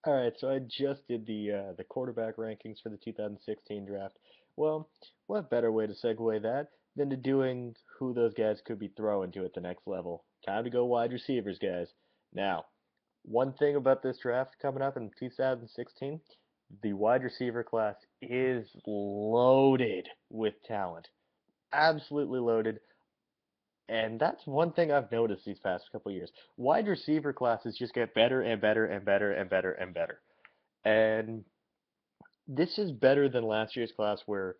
All right, so I just did the quarterback rankings for the 2016 draft. Well, what better way to segue that than to doing who those guys could be throwing to at the next level? Time to go wide receivers, guys. Now, one thing about this draft coming up in 2016, the wide receiver class is loaded with talent. Absolutely loaded. And that's one thing I've noticed these past couple years. Wide receiver classes just get better and better and better and better and better. And this is better than last year's class where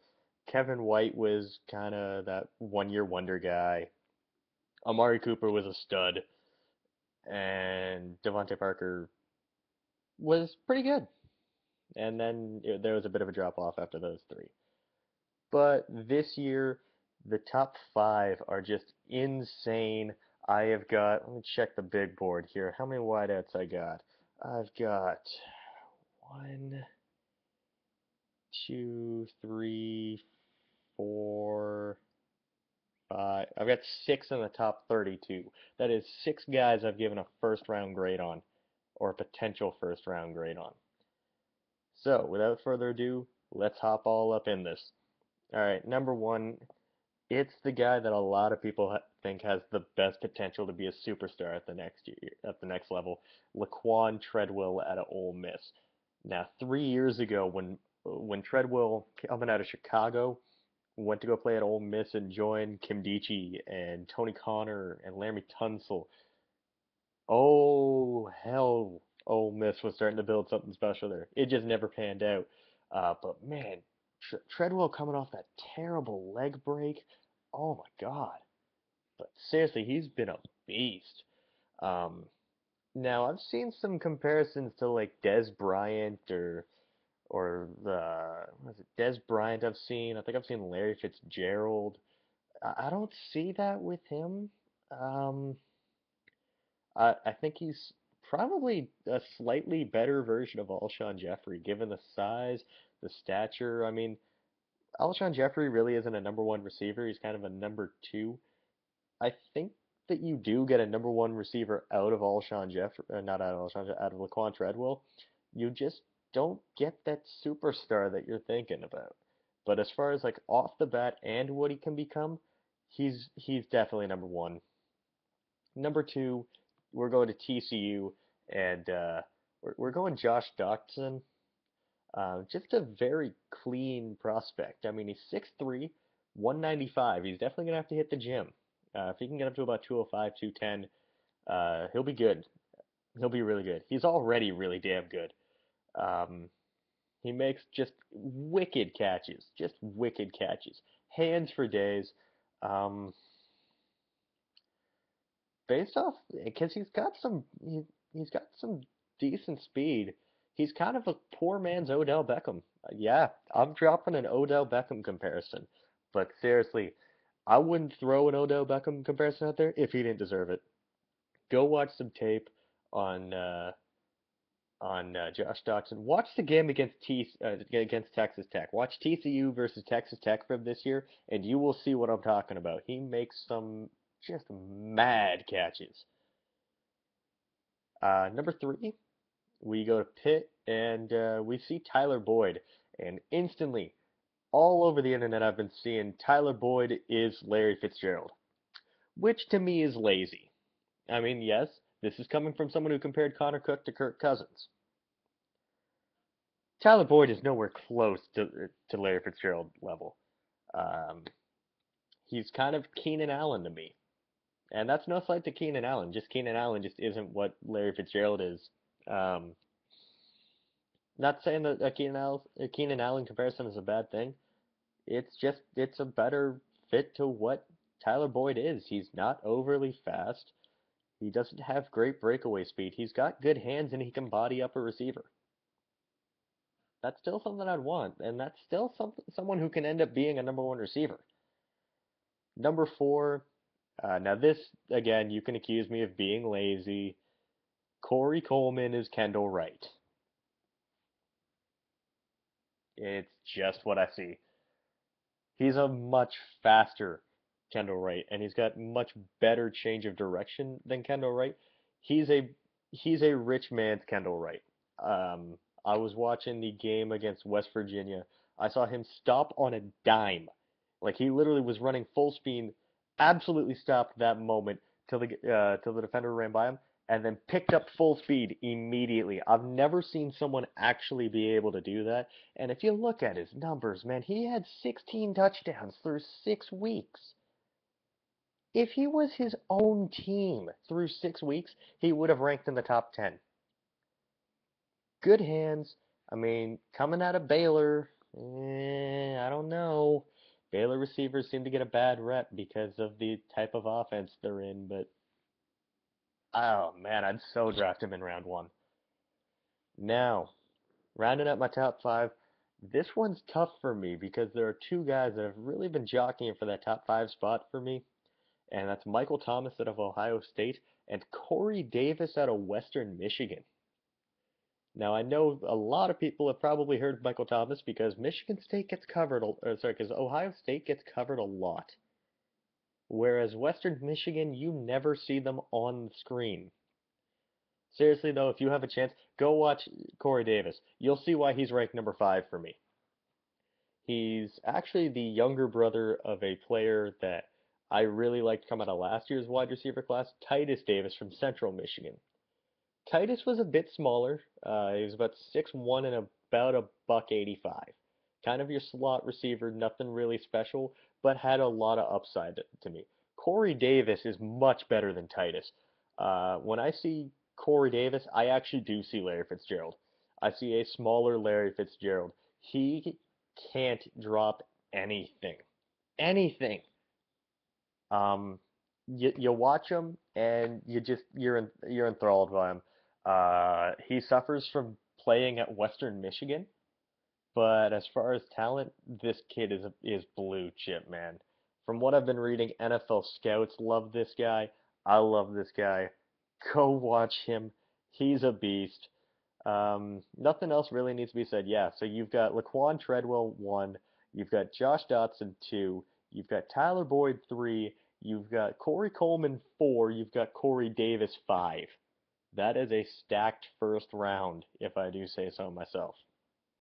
Kevin White was kind of that one-year wonder guy. Amari Cooper was a stud, and Devontae Parker was pretty good. And then there was a bit of a drop off after those three. But this year, the top five are just insane. I have got, let me check the big board here. How many wideouts I got? I've got one, two, three, four, five. I've got six in the top 32. That is six guys I've given a first round grade on, or a potential first round grade on. So, without further ado, let's hop all up in this. All right, number one, it's the guy that a lot of people think has the best potential to be a superstar at the next year, at the next level, Laquan Treadwell out of Ole Miss. Now, 3 years ago, when Treadwell coming out of Chicago went to go play at Ole Miss and joined Kim Dichie and Tony Connor and Laremy Tunsil, oh hell, Ole Miss was starting to build something special there. It just never panned out. But man, Treadwell coming off that terrible leg break. Oh my God. But seriously, he's been a beast. Um, Now I've seen some comparisons to like Des Bryant or the what is it Des Bryant I've seen. I think I've seen Larry Fitzgerald. I don't see that with him. Um, I think he's probably a slightly better version of Alshon Jeffrey, given the size, the stature. I mean, Alshon Jeffrey really isn't a number one receiver. He's kind of a number two. I think that you do get a number one receiver out of Alshon Jeffrey, not out of Alshon, out of Laquan Treadwell. You just don't get that superstar that you're thinking about. But as far as like off the bat and what he can become, he's definitely number one. Number two, we're going to TCU, and we're going Josh Doctson. Just a very clean prospect. I mean, he's 6'3", 195. He's definitely going to have to hit the gym. If he can get up to about 205, 210, he'll be good. He'll be really good. He's already really damn good. Um, he makes just wicked catches. Hands for days. Um, Based off because he's got some decent speed. He's kind of a poor man's Odell Beckham. Yeah, I'm dropping an Odell Beckham comparison, but seriously, I wouldn't throw an Odell Beckham comparison out there if he didn't deserve it. Go watch some tape on Josh Doctson. Watch the game against Texas Tech. Watch TCU versus Texas Tech from this year, and you will see what I'm talking about. He makes some just mad catches. Number three, we go to Pitt and we see Tyler Boyd, and instantly, all over the internet, I've been seeing Tyler Boyd is Larry Fitzgerald, which to me is lazy. I mean, yes, this is coming from someone who compared Connor Cook to Kirk Cousins. Tyler Boyd is nowhere close to Larry Fitzgerald level. Um, he's kind of Keenan Allen to me, and that's no slight to Keenan Allen. Just Keenan Allen just isn't what Larry Fitzgerald is. Um, Not saying that a Keenan Allen comparison is a bad thing. It's a better fit to what Tyler Boyd is. He's not overly fast. He doesn't have great breakaway speed. He's got good hands and he can body up a receiver. That's still something I'd want, and that's still someone who can end up being a number one receiver. Number four, now this again, you can accuse me of being lazy. Corey Coleman is Kendall Wright. It's just what I see. He's a much faster Kendall Wright, and he's got much better change of direction than Kendall Wright. He's a he's a rich man's Kendall Wright. I was watching the game against West Virginia. I saw him stop on a dime. Like he literally was running full speed, absolutely stopped that moment till the defender ran by him, and then picked up full speed immediately. I've never seen someone actually be able to do that. And if you look at his numbers, man, he had 16 touchdowns through 6 weeks. If he was his own team through 6 weeks, he would have ranked in the top 10. Good hands. I mean, coming out of Baylor, I don't know. Baylor receivers seem to get a bad rep because of the type of offense they're in, but oh man, I'd so draft him in round one. Now, rounding up my top five, this one's tough for me because there are two guys that have really been jockeying for that top five spot for me, and that's Michael Thomas out of Ohio State and Corey Davis out of Western Michigan. Now, I know a lot of people have probably heard of Michael Thomas because Michigan State gets covered, or sorry, because Ohio State gets covered a lot. Whereas Western Michigan, you never see them on the screen. Seriously, though, if you have a chance, go watch Corey Davis. You'll see why he's ranked number five for me. He's actually the younger brother of a player that I really liked come out of last year's wide receiver class, Titus Davis from Central Michigan. Titus was a bit smaller. He was about 6'1" and about a buck 85. Kind of your slot receiver, nothing really special, but had a lot of upside to me. Corey Davis is much better than Titus. When I see Corey Davis, I actually do see Larry Fitzgerald. I see a smaller Larry Fitzgerald. He can't drop anything. Anything. Um, you watch him and you're enthralled by him. He suffers from playing at Western Michigan, but as far as talent, this kid is blue chip, man. From what I've been reading, NFL scouts love this guy. I love this guy. Go watch him. He's a beast. Nothing else really needs to be said. Yeah, so you've got Laquan Treadwell 1, you've got Josh Dotson 2, you've got Tyler Boyd 3, you've got Corey Coleman 4, you've got Corey Davis 5. That is a stacked first round, if I do say so myself.